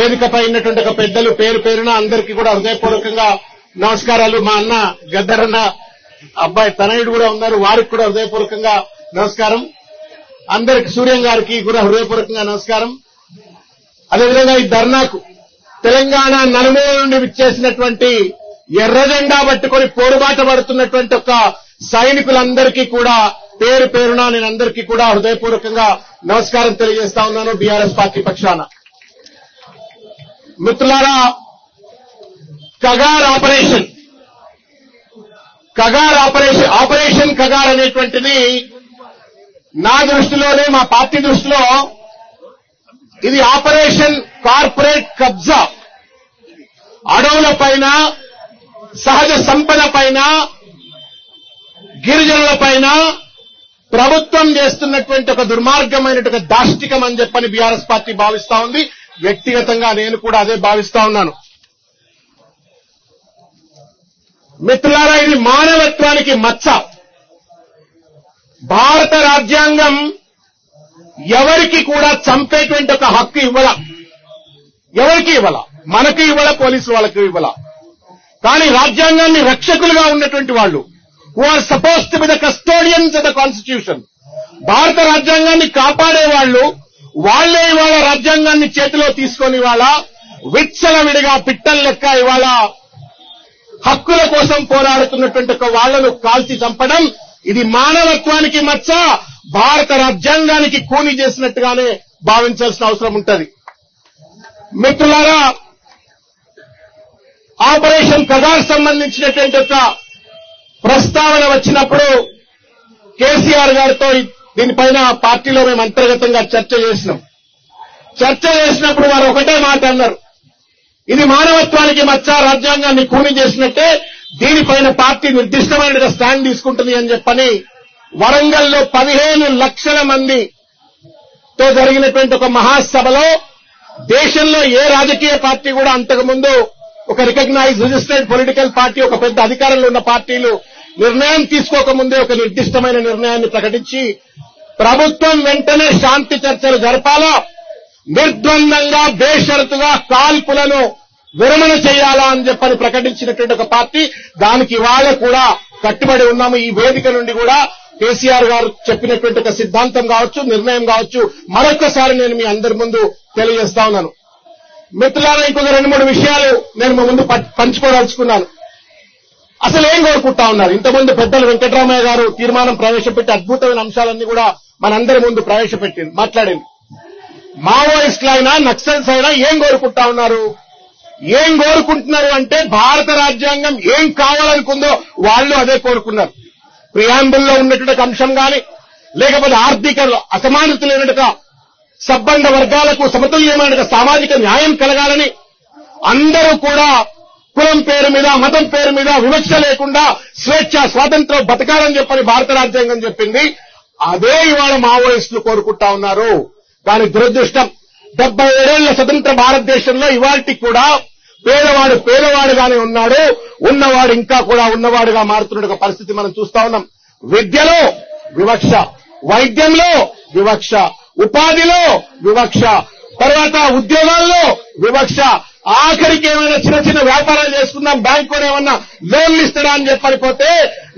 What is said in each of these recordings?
వేదికపై ఉన్నటువంటి ఒక పెద్దలు పేరు పేరున అందరికీ కూడా హృదయపూర్వకంగా నమస్కారాలు. మా అన్న గద్దరన్న అబ్బాయి తనయుడు కూడా ఉన్నారు, వారికి కూడా హృదయపూర్వకంగా నమస్కారం. అందరికి సూర్యం గారికి కూడా హృదయపూర్వకంగా నమస్కారం. అదేవిధంగా ఈ ధర్నాకు తెలంగాణ నలుమూల నుండి విచ్చేసినటువంటి ఎర్ర జెండా పట్టుకొని పోరుబాట పడుతున్నటువంటి ఒక సైనికులందరికీ కూడా పేరు పేరున నేను అందరికీ కూడా హృదయపూర్వకంగా నమస్కారం తెలియజేస్తా ఉన్నాను బీఆర్ఎస్ పార్టీ పక్షాన. మిత్రులారా, ఆపరేషన్ కగార్ అనేటువంటిది నా దృష్టిలోనే, మా పార్టీ దృష్టిలో ఇది ఆపరేషన్ కార్పొరేట్ కబ్జా. అడవుల పైన, సహజ సంపద పైన, గిరిజనుల పైన ప్రభుత్వం చేస్తున్నటువంటి ఒక దుర్మార్గమైనటువంటి దాష్టికం అని చెప్పని బీఆర్ఎస్ పార్టీ భావిస్తా ఉంది. వ్యక్తిగతంగా నేను కూడా అదే భావిస్తా ఉన్నాను. మిత్రులారా, ఇది మానవత్వానికి మచ్చ. భారత రాజ్యాంగం ఎవరికి కూడా చంపేటువంటి ఒక హక్కు ఇవ్వాల, ఎవరికి ఇవ్వాల, మనకు ఇవ్వాల, పోలీసు వాళ్ళకు ఇవ్వాల. కానీ రాజ్యాంగాన్ని రక్షకులుగా ఉన్నటువంటి వాళ్ళు, who are supposed to be the custodians of the constitution, భారత రాజ్యాంగాన్ని కాపాడే వాళ్ళు, వాళ్లే ఇవాళ రాజ్యాంగాన్ని చేతిలో తీసుకొని ఇవాళ విచ్చలవిడిగా పిట్టల లెక్క ఇవాళ హక్కుల కోసం పోరాడుతున్నటువంటి ఒక వాళ్లను కాల్చి చంపడం, ఇది మానవత్వానికి మచ్చ. భారత రాజ్యాంగానికి కూని చేసినట్టుగానే భావించాల్సిన అవసరం ఉంటది. మిత్రులారా, ఆపరేషన్ కగార్ సంబంధించినటువంటి ఒక ప్రస్తావన వచ్చినప్పుడు కేసీఆర్ గారితో దీనిపైన పార్టీలో మేము అంతర్గతంగా చర్చ చేసినప్పుడు వారు ఒకటే మాట అన్నారు, ఇది మానవత్వానికి మచ్చ, రాజ్యాంగాన్ని కూని చేసినట్టే, దీనిపైన పార్టీ నిర్దిష్టమైన స్టాండ్ తీసుకుంటుంది అని చెప్పని వరంగల్లో 15 లక్షల మందితో జరిగినటువంటి ఒక మహాసభలో, దేశంలో ఏ రాజకీయ పార్టీ కూడా అంతకుముందు ఒక రికగ్నైజ్ రిజిస్టర్డ్ పొలిటికల్ పార్టీ, ఒక పెద్ద అధికారంలో ఉన్న పార్టీలు నిర్ణయం తీసుకోకముందే ఒక నిర్దిష్టమైన నిర్ణయాన్ని ప్రకటించి ప్రభుత్వం వెంటనే శాంతి చర్చలు జరపాలా, నిర్ద్వందంగా బేషరతుగా కాల్పులను విరమణ చేయాలా అని చెప్పని ప్రకటించినటువంటి ఒక పార్టీ. దానికి ఇవాళ కూడా కట్టుబడి ఉన్నాము. ఈ వేదిక నుండి కూడా కేసీఆర్ గారు చెప్పినటువంటి ఒక సిద్ధాంతం కావచ్చు, నిర్ణయం కావచ్చు, మరొక్కసారి నేను మీ అందరి ముందు తెలియజేస్తా ఉన్నాను. మిత్రులారా, ఇంకొక 2-3 విషయాలు నేను మా ముందు పంచుకోదలుచుకున్నాను. అసలు ఏం కోరుకుంటా ఉన్నారు? ఇంతకుముందు పెద్దలు వెంకటరామయ్య గారు తీర్మానం ప్రవేశపెట్టి అద్భుతమైన అంశాలన్నీ కూడా మనందరి ముందు మాట్లాడింది. మావోయిస్టులైనా, నక్సల్స్ అయినా ఏం కోరుకుంటా ఉన్నారు? ఏం కోరుకుంటున్నారు అంటే, భారత రాజ్యాంగం ఏం కావాలనుకుందో వాళ్ళు అదే కోరుకున్నారు. ప్రియాంబుల్లో ఉన్నటువంటి అంశం గాని, లేకపోతే ఆర్థిక అసమానతలైనట్టుగా సబ్బండ వర్గాలకు సమతుల్యమైన సామాజిక న్యాయం కలగాలని, అందరూ కూడా కులం పేరు మీద, మతం పేరు మీద వివక్ష లేకుండా స్వేచ్ఛ, స్వాతంత్రం బతకాలని చెప్పని భారత రాజ్యాంగం చెప్పింది. అదే ఇవాళ మావోయిస్టులు కోరుకుంటా ఉన్నారు. కానీ దురదృష్టం, 77 ఏళ్ల స్వతంత్ర భారతదేశంలో ఇవాళకి కూడా పేదవాడుగానే ఉన్నాడు, ఉన్నవాడు ఇంకా కూడా ఉన్నవాడుగా మారుతున్న ఒక పరిస్థితి మనం చూస్తా ఉన్నాం. విద్యలో వివక్ష, వైద్యంలో వివక్ష, ఉపాధిలో వివక్ష, తర్వాత ఉద్యోగాల్లో వివక్ష, ఆఖరికి ఏమైనా చిన్న వ్యాపారాలు చేసుకుందాం, బ్యాంక్ కూడా ఏమన్నా లోన్లు ఇస్తాడా అని చెప్పడిపోతే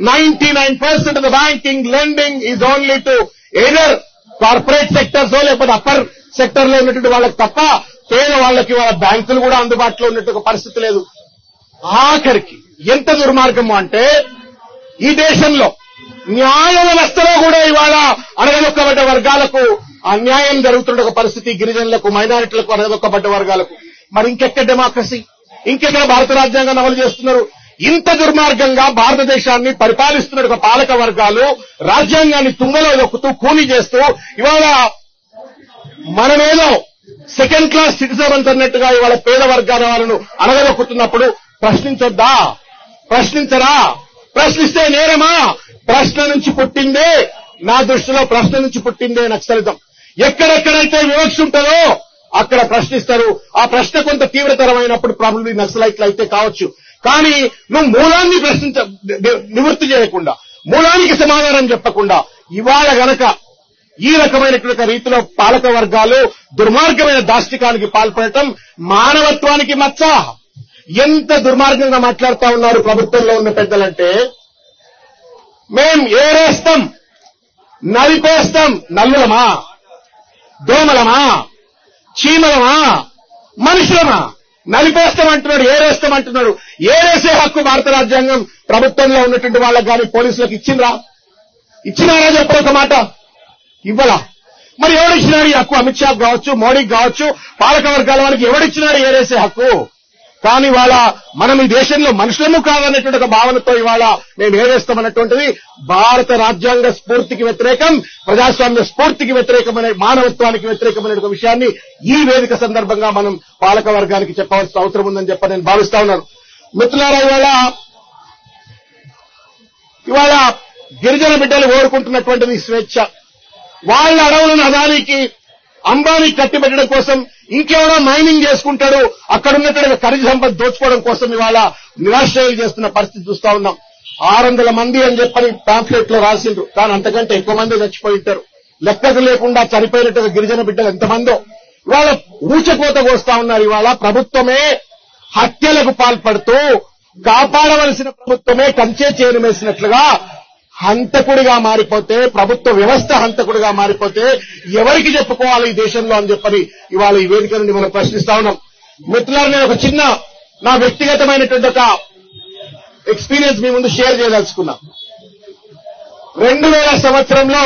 99% of the banking lending is only to either corporate sectors లేకపోతే అప్పర్ సెక్టర్ లో ఉన్నటువంటి వాళ్ళకి తప్ప పేద వాళ్ళకి వాళ్ళ బ్యాంకులు కూడా అందుబాటులో ఉన్నట్టు పరిస్థితి లేదు. ఆఖరికి ఎంత దుర్మార్గము అంటే, ఈ దేశంలో న్యాయ వ్యవస్థలో కూడా ఇవాళ అణగదొక్కబడ్డ వర్గాలకు అన్యాయం జరుగుతున్న ఒక పరిస్థితి, గిరిజనులకు, మైనారిటీలకు, అణగదొక్కబడ్డ వర్గాలకు. మరి ఇంకెక్కడ డెమోక్రసీ, ఇంకెక్కడ భారత రాజ్యాంగాన్ని అమలు చేస్తున్నారు? ఇంత దుర్మార్గంగా భారతదేశాన్ని పరిపాలిస్తున్న ఒక పాలక వర్గాలు రాజ్యాంగాన్ని తుంగలో దొక్కుతూ, కూని చేస్తూ ఇవాళ మనమేదో సెకండ్ క్లాస్ సిటిజన్ అంటున్నట్టుగా ఇవాళ పేద వర్గాల వాళ్ళను అణగదొక్కుతున్నప్పుడు ప్రశ్నించొద్దా? ప్రశ్నించరా? ప్రశ్నిస్తే నేరమా? ప్రశ్న నుంచి పుట్టిందే, నా దృష్టిలో ప్రశ్న నుంచి పుట్టిందే నక్సలిజం. ఎక్కడెక్కడైతే వివక్ష ఉంటుందో అక్కడ ప్రశ్నిస్తారు. ఆ ప్రశ్న కొంత తీవ్రతరమైనప్పుడు ప్రాబ్లీ నక్సలైట్లు అయితే కావచ్చు. కానీ నువ్వు మూలాన్ని నివృత్తి చేయకుండా, మూలానికి సమాధానం చెప్పకుండా, ఇవాళ గనక ఈ రకమైనటువంటి రీతిలో పాలక వర్గాలు దుర్మార్గమైన దాష్టికానికి పాల్పడటం మానవత్వానికి మచ్చ. ఎంత దుర్మార్గంగా మాట్లాడుతా ఉన్నారు ప్రభుత్వంలో ఉన్న పెద్దలంటే, మేం ఏరేస్తాం, నలిపేస్తాం. నల్లులమా, దోమలమా, చీమలమా, మనుషులమా? నలిపేస్తామంటున్నాడు, ఏరేస్తామంటున్నాడు. ఏరేసే హక్కు భారత రాజ్యాంగం ప్రభుత్వంలో ఉన్నటువంటి వాళ్ళకి కానీ పోలీసులకు ఇచ్చినారా చెప్పడం ఒక మాట ఇవ్వలా. మరి ఎవడిచ్చినాడు ఈ హక్కు? అమిత్ షా కావచ్చు, మోడీకి కావచ్చు, పాలక వర్గాల వాళ్ళకి ఎవడిచ్చినాడు ఏరేసే హక్కు? కానీ ఇవాళ మనం ఈ దేశంలో మనుషులము కాదనేటువంటి ఒక భావనతో ఇవాళ మేము ఏరేస్తామన్నటువంటిది భారత రాజ్యాంగ స్ఫూర్తికి వ్యతిరేకం, ప్రజాస్వామ్య స్ఫూర్తికి వ్యతిరేకమైన, మానవత్వానికి వ్యతిరేకమైన ఒక విషయాన్ని ఈ వేదిక సందర్భంగా మనం పాలక వర్గానికి చెప్పవలసిన అవసరం ఉందని చెప్పి నేను భావిస్తా ఉన్నాను. మిత్రులారా, ఇవాళ గిరిజన బిడ్డలు కోరుకుంటున్నటువంటిది స్వేచ్ఛ. వాళ్ళ అడవులను అదానికి, అంబానీ కట్టిపెట్టడం కోసం ఇంకెవడో మైనింగ్ చేసుకుంటాడు, అక్కడ ఉన్నటువంటి ఖనిజ సంపద దోచుకోవడం కోసం ఇవాళ నిరాశ్రయాలు చేస్తున్న పరిస్థితి చూస్తా ఉన్నాం. 600 మంది అని చెప్పని పాంఫ్లెట్ లో రాసిండ్రు, కానీ అంతకంటే ఎక్కువ మంది చచ్చిపోయి ఉంటారు. లెక్కకు లేకుండా చనిపోయినట్టుగా గిరిజన బిడ్డలు ఎంతమందో ఇవాళ ఊచకోత కోస్తా ఉన్నారు. ఇవాళ ప్రభుత్వమే హత్యలకు పాల్పడుతూ కాపాడవలసిన ప్రభుత్వమే కంచే చేరు వేసినట్లుగా హంతకుడిగా మారిపోతే, ప్రభుత్వ వ్యవస్థ హంతకుడిగా మారిపోతే ఎవరికి చెప్పుకోవాలి ఈ దేశంలో అని చెప్పని ఇవాళ ఈ వేదిక నుండి మనం ప్రశ్నిస్తా ఉన్నాం. మిత్రులారా, నేను ఒక చిన్న నా వ్యక్తిగతమైనటువంటి ఒక ఎక్స్పీరియన్స్ మీ ముందు షేర్ చేయదలుచుకున్నా. 2000 సంవత్సరంలో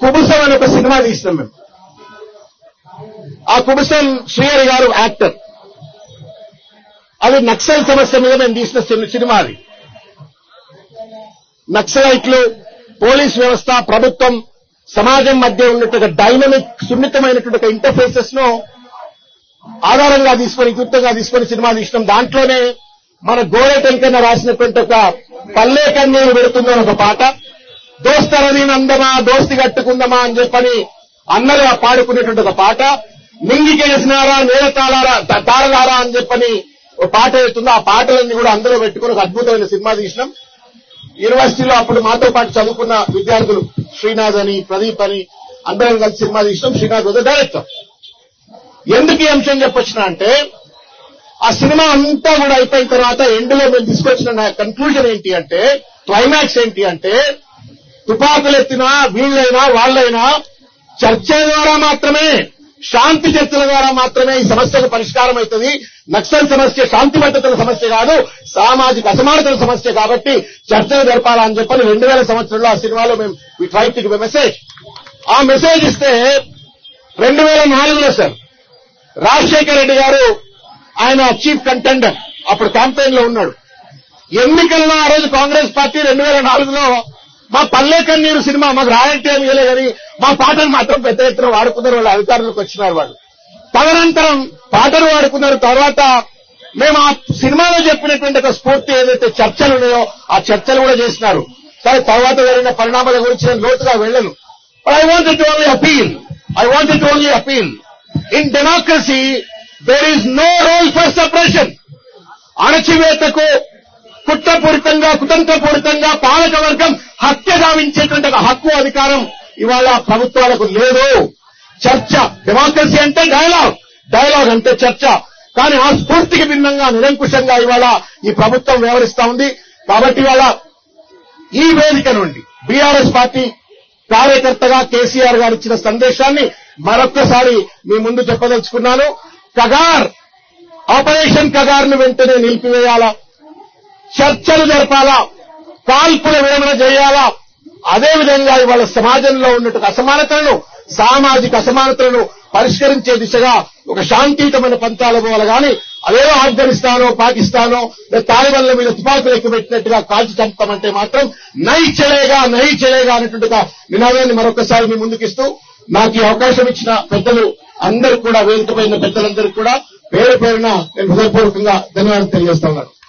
కుబుసం అనే ఒక సినిమా తీసినాం మేము. ఆ కుబుసం శ్రీహరి గారు యాక్టర్. అది నక్సల్ సమస్య మీద మేము తీసిన సినిమా. అది నక్సలైట్లు, పోలీస్ వ్యవస్థ, ప్రభుత్వం, సమాజం మధ్య ఉన్నటువంటి డైనమిక్, సున్నితమైనటువంటి ఇంటర్ఫేసెస్ ను ఆధారంగా తీసుకొని, గుర్తుగా తీసుకొని సినిమా తీసినాం. దాంట్లోనే మన గోరెటెంకన్న రాసినటువంటి ఒక పల్లె కన్నీరు పెడుతుందని ఒక పాట, దోస్తరని నందమా దోస్తి కట్టుకుందమా అని చెప్పని అన్నలు పాడుకునేటువంటి ఒక పాట, నింగికేసినారా నేల తారలారా అని చెప్పని ఒక పాట అవుతుంది. ఆ పాటలన్నీ కూడా అందులో పెట్టుకుని ఒక అద్భుతమైన సినిమా తీసినాం. యూనివర్సిటీలో అప్పుడు మాతో పాటు చదువుకున్న విద్యార్థులు శ్రీనాథ్ అని, ప్రదీప్ అని అందరం కలిసి సినిమా తీసినాం. శ్రీనాథ్ వద్ద డైరెక్టర్. ఎందుకు ఈ అంశం చెప్పొచ్చినా అంటే, ఆ సినిమా అంతా కూడా అయిపోయిన తర్వాత ఎండ్లో మేము తీసుకొచ్చిన కన్క్లూజన్ ఏంటి అంటే, క్లైమాక్స్ ఏంటి అంటే, తుపాకులు ఎత్తినా వీళ్ళైనా వాళ్ళైనా చర్చల ద్వారా మాత్రమే, శాంతి చర్చల ద్వారా మాత్రమే ఈ సమస్యకు పరిష్కారం అవుతుంది. నక్సల్ సమస్య శాంతి భద్రతల సమస్య కాదు, సామాజిక అసమానతల సమస్య. కాబట్టి చర్చలు జరపాలని చెప్పని 2000 సంవత్సరంలో ఆ సినిమాలో మేము try to give a message. ఆ మెసేజ్ ఇస్తే 2004లో సార్ రాజశేఖర్ రెడ్డి గారు, ఆయన చీఫ్ కంటెండర్, అప్పుడు క్యాంపెయిన్ లో ఉన్నాడు. ఎన్నికల్లో ఆ రోజు కాంగ్రెస్ పార్టీ 2004లో మా పల్లె కన్నీరు సినిమా మాకు రాయల్టీ ఏమి ఇవ్వలే కానీ మా పాటలు మాత్రం పెద్ద ఎత్తున వాడుకున్నారు. వాళ్ళు అధికారులకు వచ్చినారు. వాళ్ళు తదనంతరం పాటలు వాడుకున్నారు. తర్వాత మేము ఆ సినిమాలో చెప్పినటువంటి ఒక స్ఫూర్తి ఏదైతే చర్చలు ఉన్నాయో ఆ చర్చలు కూడా చేసినారు. సరే, తర్వాత జరిగిన పరిణామాల గురించి నేను లోతుగా వెళ్ళను. But I wanted to only appeal in democracy there is no role for suppression. అణచివేతకు కుతంత్రపూరితంగా పాలక వర్గం హత్య గావించేటువంటి హక్కు, అధికారం ఇవాళ ప్రభుత్వాలకు లేదు. చర్చ, డెమోక్రసీ అంటే డైలాగ్ అంటే చర్చ. కానీ ఆ స్ఫూర్తికి భిన్నంగా, నిరంకుశంగా ఇవాళ ఈ ప్రభుత్వం వ్యవహరిస్తా ఉంది. కాబట్టి ఇవాళ ఈ వేదిక నుండి బీఆర్ఎస్ పార్టీ కార్యకర్తగా కేసీఆర్ గారు ఇచ్చిన సందేశాన్ని మరొక్కసారి మీ ముందు చెప్పదలుచుకున్నాను. ఆపరేషన్ కగార్ను వెంటనే నిలిపివేయాలా, చర్చలు జరపాలా, కాల్పుల విరమణ చేయాలా. అదేవిధంగా ఇవాళ సమాజంలో ఉన్నటువంటి అసమానతలను, సామాజిక అసమానతలను పరిష్కరించే దిశగా ఒక శాంతియుతమైన పంతాల పోవాలి. కానీ అదేదో ఆఫ్ఘనిస్తానో, పాకిస్తానో తాలిబాన్ల మీద తుపాకులు ఎక్కుపెట్టినట్టుగా కాల్చి చంపమంటే మాత్రం నహీ చలేగా అనేటువంటి నినాదాన్ని మరొకసారి మీ ముందుకిస్తూ, నాకు ఈ అవకాశం ఇచ్చిన పెద్దలు అందరూ కూడా, వేదికపైన పెద్దలందరికీ కూడా పేరు పేరున నేను హృదయపూర్వకంగా ధన్యవాదాలు తెలియజేస్తా ఉన్నాను.